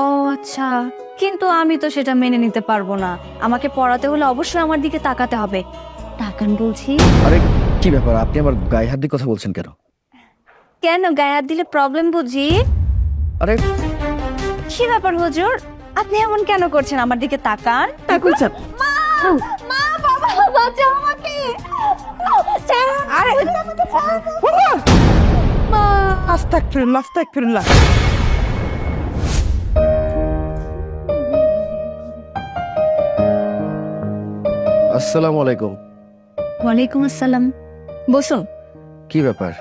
ও আচ্ছা, কিন্তু আমি তো সেটা মেনে নিতে পারবো না। আমাকে পড়াতে হলে অবশ্যই আমার দিকে তাকাতে হবে। তাকান বলছি। আরে কি ব্যাপার, আপনি আমার গায়ে হাত দিয়ে কথা বলছেন কেন? কেন, গায়ে হাত দিলে প্রবলেম বুঝি? আরে কি ব্যাপার হুজুর, আপনি এমন কেন করছেন? আমার দিকে তাকান। বলছেন? মা, মা, বাবা, বাঁচাও আমাকে। আরে মা, আস্তাগফিরুল্লাহ আস্তাগফিরুল্লাহ। আসসালামু আলাইকুম। ওয়ালাইকুম আসসালাম। বসুন। কি ব্যাপার,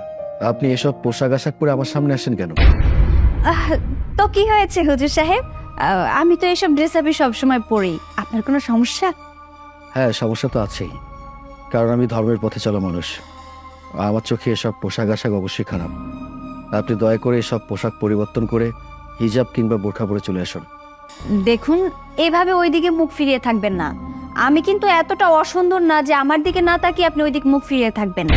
আপনি এসব পোশাক আশাক পরে আমার সামনে আসেন কেন? আহ, তো কি হয়েছে হুজুর সাহেব? আমি তো এসব ড্রেস আপই সবসময় পরি। আপনার কোনো সমস্যা? হ্যাঁ, সমস্যা তো আছেই, কারণ আমি ধর্মের পথে চলা মানুষ। আমার চোখে এসব পোশাক আশাক অবশ্যই খারাপ। আপনি দয়া করে এসব পোশাক পরিবর্তন করে হিজাব কিংবা বোরখা পরে চলে আসুন। দেখুন, এভাবে ওইদিকে মুখ ফিরিয়ে থাকবেন না। আমি কিন্তু এতটা অসুন্দর না যে আমার দিকে না তাকিয়ে আপনি ওইদিকে মুখ ফিরিয়ে থাকবেন।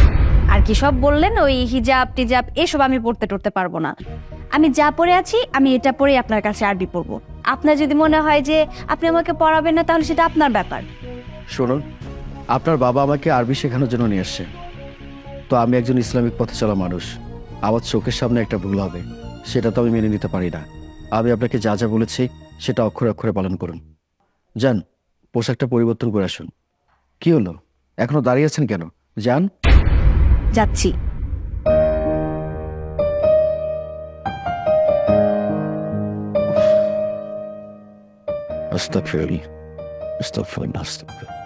আর কি সব বললেন, ওই হিজাব টিজাব এসব আমি পড়তে টরতে পারবো না। আমি যা পরে আছি আমি এটা পরেই আপনার কাছে আরবি পড়বো। আপনার যদি মনে হয় যে আপনি আমাকে পড়াবেন না, তাহলে সেটা আপনার ব্যাপার। শুনুন, আপনার বাবা আমাকে আরবি শেখানোর জন্য নিয়ে আসছে, তো আমি একজন ইসলামিক পথে চলা মানুষ। আমার চোখের সামনে একটা ভুল হবে, সেটা তো আমি মেনে নিতে পারি না। আমি আপনাকে যা যা বলেছি সেটা অক্ষরে অক্ষরে পালন করুন। যান, পোশাকটা পরিবর্তন করে আসুন। কি হলো, এখনো দাঁড়িয়ে আছেন কেন? যান। যাচ্ছি। আস্তাগফিরুল্লাহ, আস্তাগফিরুল্লাহ, আস্তাগফিরুল্লাহ।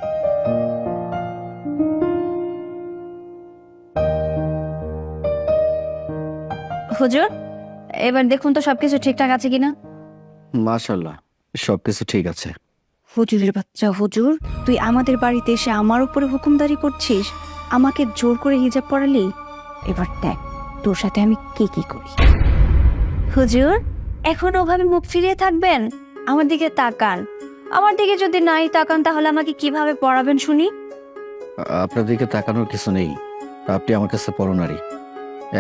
হুজুর, এবার দেখুন তো সবকিছু ঠিকঠাক আছে কিনা। মাশাআল্লাহ, সবকিছু ঠিক আছে। হুজুরের বাচ্চা হুজুর, তুই আমাদের বাড়িতে এসে আমার উপরে হুকুমদারি করছিস, আমাকে জোর করে হিজাব পরালি। এবার দেখ তোর সাথে আমি কি কি করি। হুজুর, এখন ওভাবে মুখ ফিরিয়ে থাকবেন? আমার দিকে তাকান। আমার দিকে যদি নাই তাকান তাহলে আমাকে কিভাবে পড়াবেন শুনি? আপনার দিকে তাকানোর কিছু নেই, আপনি আমার কাছে পরনারী।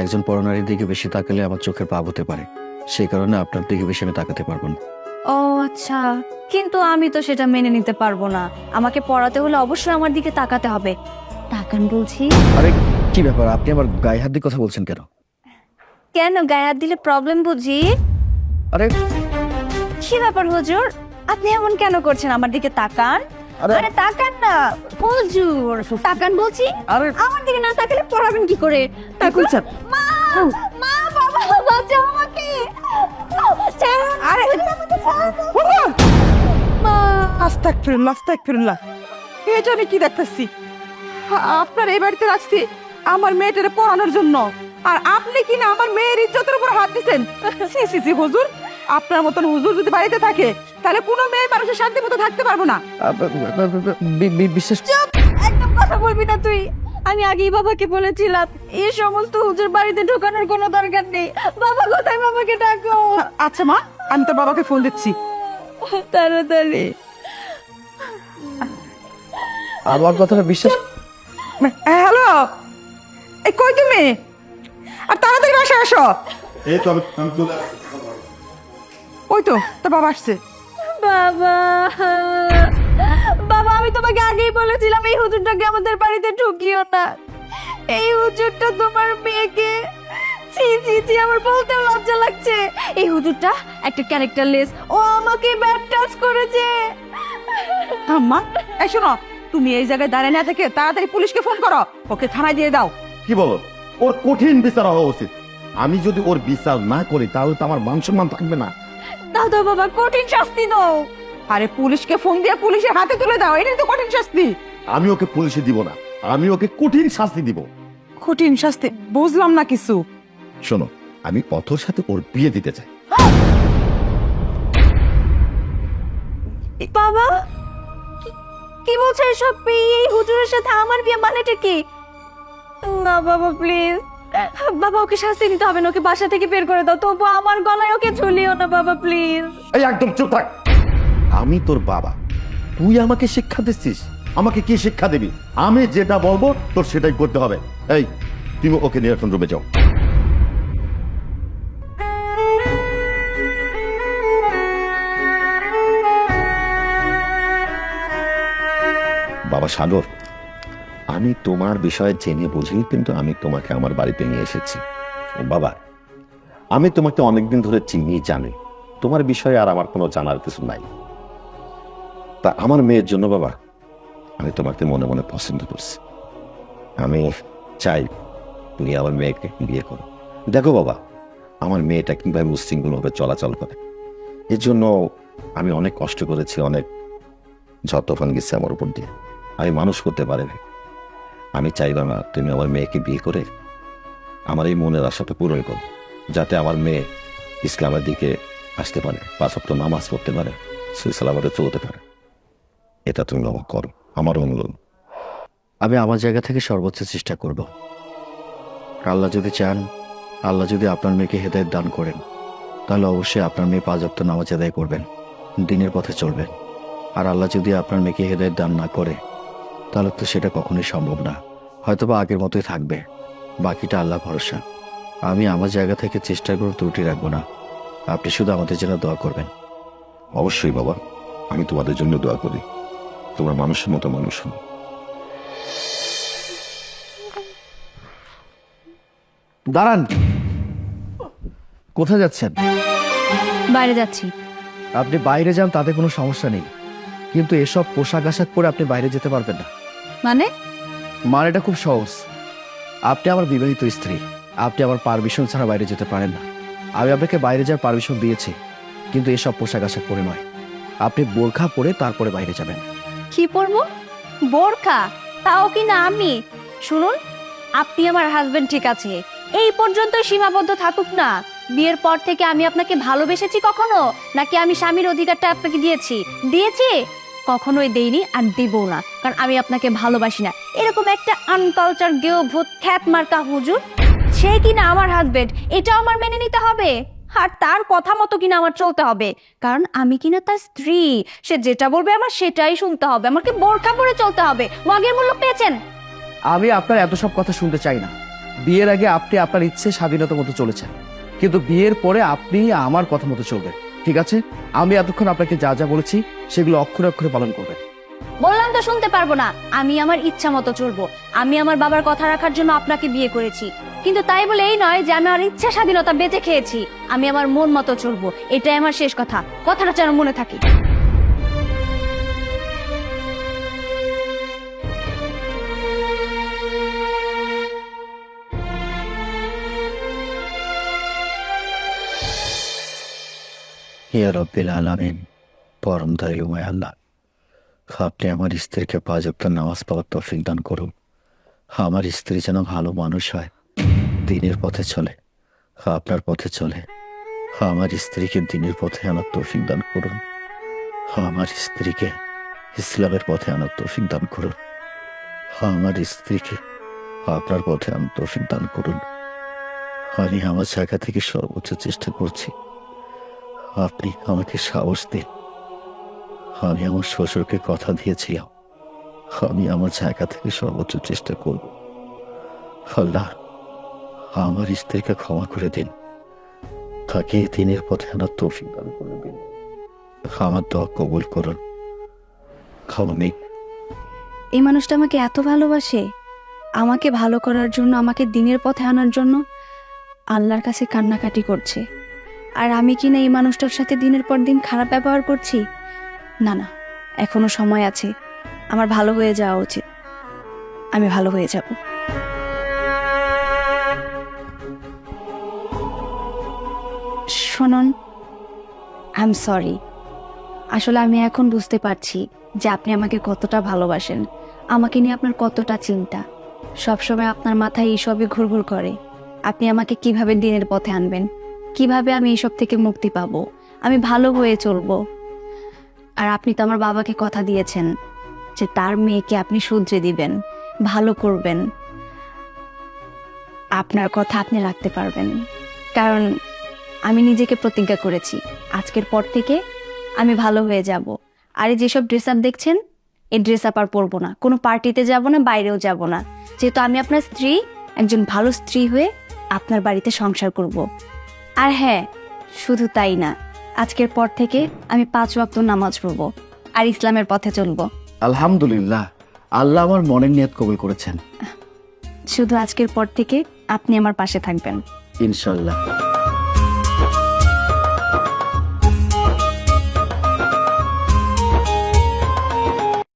একজন পরনারীর দিকে বেশি তাকালে আমার চোখের পাপ হতে পারে, সেই কারণে আপনার দিকে বেশি আমি তাকাতে পারবো না। ও আচ্ছা, কিন্তু আমি তো সেটা মেনে নিতে পারবো না। আমাকে পড়াতে হলে অবশ্যই আমার দিকে তাকাতে হবে। তাকান বলছি। আরে কি ব্যাপার, আপনি আমার গায়ে হাত দিয়ে কথা বলছেন কেন? কেন, গায়ে হাত দিলে প্রবলেম বুঝি? আরে কি ব্যাপার হুজুর, আপনি এমন কেন করছেন? আমার দিকে তাকান। আরে আরে তাকান না হুজুর, তাকান বলছি। আরে আমার দিকে না তাকালে পড়াবেন কি করে? তাকুন স্যার। মা, মা, বাবা, বাঁচাও আমাকে। আরে মা, আস্তাগফিরুল্লাহ আস্তাগফিরুল্লাহ। এটা আমি কি দেখতেছি? আপনার এই বাড়িতে রাখছি আমার মেয়েটারে পড়ানোর জন্য, আর আপনি কি না আমার মেয়ের ইজ্জতের উপর হাত দিচ্ছেন? সি সি সি হুজুর, আপনার মতন হুজুর যদি বাড়িতে থাকে তাহলে কোনো মেয়ে মানুষের শান্তি মতো থাকতে পারবো না। বিশেষ একদম কথা বলবি না তুই। আমি আগেই বাবাকে বলেছিলাম এই সমস্ত হুজুর বাড়িতে ঢোকানোর কোনো দরকার নেই। বাবা কোথায়? বাবাকে ডাকো আচ্ছা মা, আমি তোর বাবাকে ফোন দিচ্ছি। তাড়াতাড়ি। আমার কথাটা বিশ্বাস। হ্যালো, এই কই তুমি? আর তাড়াতাড়ি বাসায় আসো। এই তো আমি চলে আসছি। ওই তো তোর বাবা আসছে। বাবা, বাবা, আমি তোমাকে আগেই বলেছিলাম এই হুজুরটাকে আমাদের বাড়িতে ঢুকিও না। এই হুজুরটা তোমার মেয়েকে, ছি ছি ছি, আমার বলতেও লজ্জা লাগছে। এই হুজুরটা একটা ক্যারেক্টারলেস, ও আমাকে ব্যাড টাচ করেছে। আম্মা, এই শোনো, তুমি এই জায়গায় দাঁড়িয়ে না থেকে তাড়াতাড়ি পুলিশকে ফোন করো, ওকে থানায় দিয়ে দাও। কি বলো, ওর কঠিন বিচার হওয়া উচিত। আমি যদি ওর বিচার না করি তাহলে তো আমার মান সম্মান থাকবে না। দাও দাও বাবা, কঠিন শাস্তি দাও। আরে পুলিশকে ফোন দিয়ে পুলিশের হাতে তুলে দাও, এটাই তো কঠিন শাস্তি। আমি ওকে পুলিশে দিব না, আমি ওকে কঠিন শাস্তি দিব। কঠিন শাস্তি? বুঝলাম না কিছু। শোনো, আমি অথর সাথে ওর বিয়ে দিতে চাই। বাবা, কি বলছো এসব? এই হুজুরের সাথে আমার বিয়ে মানেটা কি? না বাবা, প্লিজ বাবা, ওকে শাস্তি দিতে হবে না, ওকে বাসা থেকে বের করে দাও। তবু আমার গলায় ওকে ঝুলিও না বাবা, প্লিজ। এই একদম চুপ থাক। আমি তোর বাবা, তুই আমাকে শিক্ষা দিচ্ছিস? আমাকে কি শিক্ষা দিবি? আমি যেটা বলবো তোর সেটাই করতে হবে। এই তুমি ওকে নিয়ে এখন রুমে যাও। বাবা সাগর, আমি তোমার বিষয়ে জেনে বুঝেই কিন্তু আমি তোমাকে আমার বাড়িতে নিয়ে এসেছি। ও বাবা, আমি তোমাকে অনেকদিন ধরে চিনি, জানি, তোমার বিষয়ে আর আমার কোনো জানার কিছু নাই। তা আমার মেয়ের জন্য বাবা, আমি তোমাকে মনে মনে পছন্দ করছি। আমি চাই তুমি আমার মেয়েকে বিয়ে করো। দেখো বাবা, আমার মেয়েটা কিভাবে উশৃঙ্খলভাবে চলাচল করে, এর জন্য আমি অনেক কষ্ট করেছি, অনেক যতক্ষণ গেছে আমার উপর দিয়ে, আমি মানুষ করতে পারিনি। আমি চাই বাবা, তুমি আমার মেয়েকে বিয়ে করে আমার এই মনের আশাটা পূরণ করো, যাতে আমার মেয়ে ইসলামের দিকে আসতে পারে, 5 ওয়াক্ত নামাজ পড়তে পারে, সুইসালামাতে চলতে পারে। এটা তুমি বাবা করো, আমার অনুরোধ। আমি আমার জায়গা থেকে সর্বোচ্চ চেষ্টা করব। আল্লাহ যদি চান, আল্লাহ যদি আপনার মেয়েকে হেদায়েত দান করেন, তাহলে অবশ্যই আপনার মেয়ে 5 ওয়াক্ত নামাজ আদায় করবেন, দিনের পথে চলবেন। আর আল্লাহ যদি আপনার মেয়েকে হেদায়েত দান না করে, তাহলে তো সেটা কখনোই সম্ভব না, হয়তোবা আগের মতোই থাকবে। বাকিটা আল্লাহ ভরসা। আমি আমার জায়গা থেকে চেষ্টা করে ত্রুটি রাখবো না। আপনি শুধু আমাদের জন্য দোয়া করবেন। অবশ্যই বাবা, আমি তোমাদের জন্য দোয়া করি, তোমরা মানুষের মতো মানুষ হও। দাঁড়ান, কোথায় যাচ্ছেন? বাইরে যাচ্ছি। আপনি বাইরে যান, তাতে কোনো সমস্যা নেই, কিন্তু এসব পোশাক আশাক পরে আপনি বাইরে যেতে পারবেন না। মানে? মানে এটা খুব সহজ। আপনি আমার বিবাহিত স্ত্রী, আপনি আমার পারমিশন ছাড়া বাইরে যেতে পারেন না। আমি আপনাকে বাইরে যাওয়ার পারমিশন দিয়েছি, কিন্তু এসব পোশাক আশাক পরে নয়। আপনি বোরখা পরে তারপরে বাইরে যাবেন। কি পরবো? বোরখা? তাও কি না আমি? শুনুন, আপনি আমার হাজবেন্ড, ঠিক আছে, এই পর্যন্ত সীমাবদ্ধ থাকুক না। বিয়ের পর থেকে আমি আপনাকে ভালোবেসেছি কখনো? নাকি আমি স্বামীর অধিকারটা আপনাকে দিয়েছি? কখনোই দেইনি, আর দেবও না, কারণ আমি আপনাকে ভালোবাসি না। এরকম একটা আনকালচার গেও ভূত খ্যাত মার্কা হুজুর, সে কিনা আমার হাজবেন্ড, এটাও আমার মেনে নিতে হবে। আর তার কথা মতো কিনা আমার চলতে হবে, কারণ আমি কিনা তার স্ত্রী। সে যেটা বলবে আমার সেটাই শুনতে হবে। আমাকে বোরখা পরে চলতে হবে। মগের মূল্য পেয়েছেন? আমি আপনার এত সব কথা শুনতে চাই না। বিয়ের আগে আপনি আপনার ইচ্ছে স্বাধীনতা মতো চলেছেন, কিন্তু বিয়ের পরে আপনি আমার কথা মতো চলবেন, ঠিক আছে? আমি এতক্ষণ আপনাকে যা যা বলেছি সেগুলো অক্ষরে অক্ষরে পালন করবেন। বললাম তো শুনতে পারবো না। আমি আমার ইচ্ছা মতো চলবো। আমি আমার বাবার কথা রাখার জন্য আপনাকে বিয়ে করেছি, কিন্তু তাই বলে এই নয় যে আমি আমার ইচ্ছা স্বাধীনতা বেঁচে খেয়েছি। আমি আমার মন মতো চলবো, এটাই আমার শেষ কথা। কথাটা যেন মনে থাকে। ইয়া রব্বিল আলামিন, পরম দয়ালুময় আল্লাহ, আপনি আমার স্ত্রীকে 5 ওয়াক্ত নামাজ পড়ার তৌফিক দান করুন। আমার স্ত্রী যেন ভালো মানুষ হয়, দিনের পথে চলে, আপনার পথে চলে। আমার স্ত্রীকে দিনের পথে আনার তৌফিক দান করুন। আমার স্ত্রীকে ইসলামের পথে আনার তৌফিক দান করুন। আমার স্ত্রীকে আপনার পথে আনার তৌফিক দান করুন। আমি আমার জায়গা থেকে সর্বোচ্চ চেষ্টা করছি, আপনি আমাকে সাহস দিন। আমি আমার শ্বশুরকে কথা দিয়েছিলাম, আমি আমার জায়গা থেকে সর্বোচ্চ চেষ্টা করব। আল্লাহ, আমার স্ত্রীকে ক্ষমা করে দিন, তাকে দিনের পথে আনার তৌফিক দান করে দিন। আমার দোয়া কবুল করুন। আমি এই মানুষটা আমাকে এত ভালোবাসে, আমাকে ভালো করার জন্য, আমাকে দিনের পথে আনার জন্য আল্লাহর কাছে কান্নাকাটি করছে। আর আমি কিনা এই মানুষটার সাথে দিনের পর দিন খারাপ ব্যবহার করছি। না না, এখনো সময় আছে, আমার ভালো হয়ে যাওয়া উচিত। আমি ভালো হয়ে যাব। শুনুন, আই এম সরি। আসলে আমি এখন বুঝতে পারছি যে আপনি আমাকে কতটা ভালোবাসেন, আমাকে নিয়ে আপনার কতটা চিন্তা। সবসময় আপনার মাথায় এইসবই ঘুরঘুর করে। আপনি আমাকে কিভাবে দিনের পথে আনবেন, কিভাবে আমি এইসব থেকে মুক্তি পাবো, আমি ভালো হয়ে চলবো। আর আপনি তো আমার বাবাকে কথা দিয়েছেন যে তার মেয়েকে আপনি শুধরে দিবেন, ভালো করবেন। আপনার কথা আপনি রাখতে পারবেন, কারণ আমি নিজেকে প্রতিজ্ঞা করেছি আজকের পর থেকে আমি ভালো হয়ে যাব। আর এই যেসব ড্রেস আপ দেখছেন, এই ড্রেস আপ আর পরবো না, কোনো পার্টিতে যাব না, বাইরেও যাব না। যেহেতু আমি আপনার স্ত্রী, একজন ভালো স্ত্রী হয়ে আপনার বাড়িতে সংসার করব। আর হ্যাঁ, শুধু তাই না, আজকের পর থেকে আমি 5 ওয়াক্ত নামাজ পড়বো আর ইসলামের পথে চলবো। আলহামদুলিল্লাহ, আল্লাহ আমার মনের নিয়ত কবুল করেছেন। শুধু আজকের পর থেকে আপনি আমার পাশে থাকবেন। ইনশাল্লাহ।